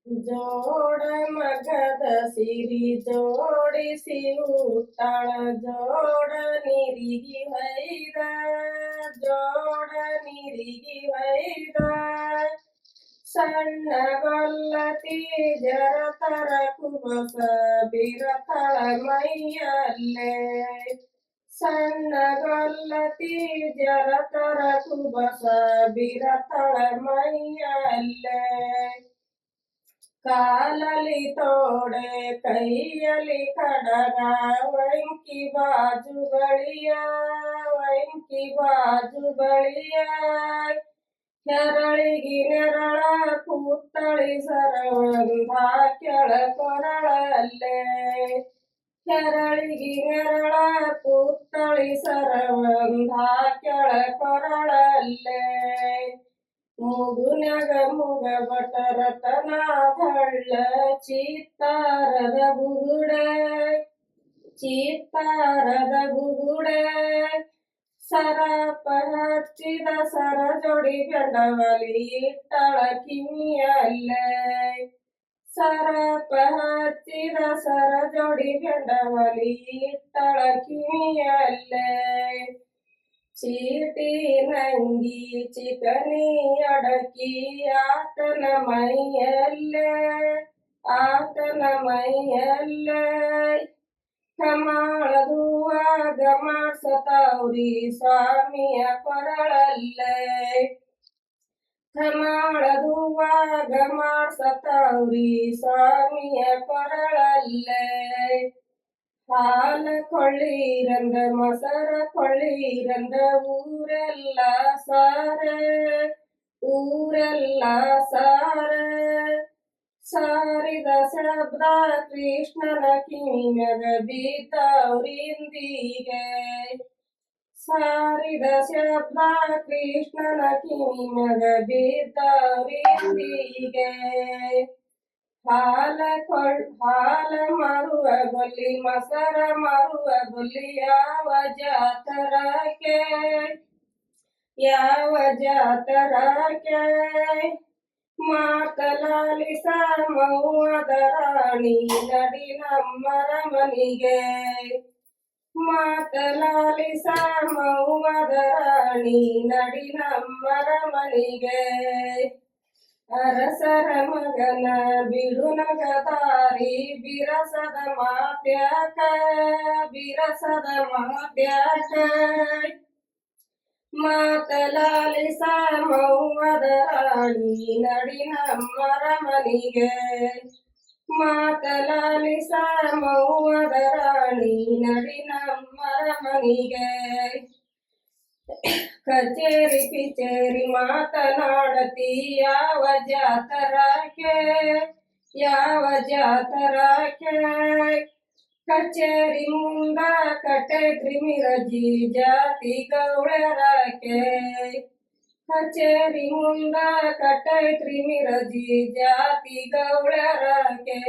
ಜೋಡ ಮಗದ ಸಿರಿ ಜೋಡಿಸಿ ಉಟ್ಟಾಳ ಜೋಡ ನೀರಿಗಿ ಹೊಯ್ದ ಜೋಡ ನೀರಿಗಿ ಹೊಯ್ದ ಸಣ್ಣ ಗೊಲ್ಲತಿ ಜರತರ ಕುಬಸ ಬಿರತಳ ಮೈಯಲ್ಲೇ ಸಣ್ಣ ಗೊಲ್ಲತಿ ಜರತರ ಕುಬಸ ಬಿರತಳ ಮೈಯಲ್ಲೇ ಕಾಲಲಿ ತೋಡೆ ಕೈಯಲಿ ಕಡಗ ವಂಕಿ ಬಾಜು ಬಳಿಯ ನೆರಳಿಗಿ ನೆರಳ ಕೂತ್ತಳಿ ಸರವಂಧ ಕೆಳ ಕೊರಳಲ್ಲೇ ನೆರಳಿಗಿ ನೆರಳ ಕೂತ್ತಳಿ ಸರವಂಧ ಕೆಳ ಕೊರಳಲ್ಲೇ ಮೂಗುನ್ಯಾಗ ಮುಗ ಬಟರತನ ಹಳ್ಳ ಚಿತ್ತಾರದ ಬುಗುಡೆ ಸರಪ ಹಚ್ಚಿದ ಸರ ಜೋಡಿ ಬೆಂಡವಲಿ ಇಟ್ಟಳ ಕಿವಿಯಲ್ಲೇ ಸರಪ ಹಚ್ಚಿದ ಸರ ಜೋಡಿ ಬೆಂಡವಲಿ ಇಟ್ಟಳ ಕಿವಿಯಲ್ಲೇ ಚೀಟಿ ನಂಗಿ ಚಿಕನಿ ಅಡಕಿ ಆತನ ಮೈಯಲ್ಲೇ ಕಮಾಳದುವಾಗ ಮಾಡ್ಸತಾವ್ರಿ ಸ್ವಾಮಿಯ ಕೊರಳಲ್ಲೇ ಕಮಾಳದುವಾಗ ಮಾಡ್ಸತಾವ್ರಿ ಸ್ವಾಮಿಯ ಕೊರಳಲ್ಲೇ ಹಾಲ ಕೊಳ್ಳಿರಂದ ಮೊಸರ ಕೊಳ್ಳಿರಂದ ಊರೆಲ್ಲ ಸಾರೆ ಸಾರಿದ ಶಬ್ದ ಕೃಷ್ಣನ ಕಿವಿಮ್ಯಾಗ ಬಿದ್ದವ್ರಿಂದಿಗೆ ಸಾರಿದ ಶಬ್ದ ಕೃಷ್ಣನ ಕಿವಿಮ್ಯಾಗ ಬಿದ್ದವ್ರಿಂದಿಗೆ ಹಾಲ ಮಾರುವ ಗೊಲ್ಲಿ ಮೊಸರ ಮಾರುವ ಗೊಲ್ಲಿ ಯಾವ ಜಾತರಕ್ಕೆ ಮಾತಲಾಲಿಸ ಮೌವದ ರಾಣಿ ನಡಿ ನಮ್ಮರ ಮನಿಗೆ ಮಾತಲಾಲಿಸ ಮೌವದ ರಾಣಿ ನಡಿ ನಮ್ಮರ ಮನಿಗೆ ಅರಸರ ಮಗನ ಬಿಡು ನಗದಾರಿ ಬಿರಸದ ಮಾತ್ಯಾಕ ಮಾತಲಾಲಿಸ ಮೌವದ ರಾಣಿ ನಡಿ ನಮ್ಮರ ಮನಿಗೆ ಮಾತಲಾಲಿಸ ಮೌವದ ರಾಣಿ ನಡಿ ನಮ್ಮರ ಮನಿಗೆ ಕಚೇರಿ ಪಿಚೇರಿ ಮಾತನಾಡತಿ ಯಾವ ಜಾತರಕ್ಕೆ ಕಚೇರಿ ಮುಂದ ಕಟ್ಟೈತ್ರಿ ಮಿರಜಿ ಜಾತಿ ಗೌಳರಕ್ಕೆ ಕಚೇರಿ ಮುಂದ ಕಟ್ಟೈತ್ರಿ ಮಿರಜಿ ಜಾತಿ ಗೌಳರಕ್ಕೆ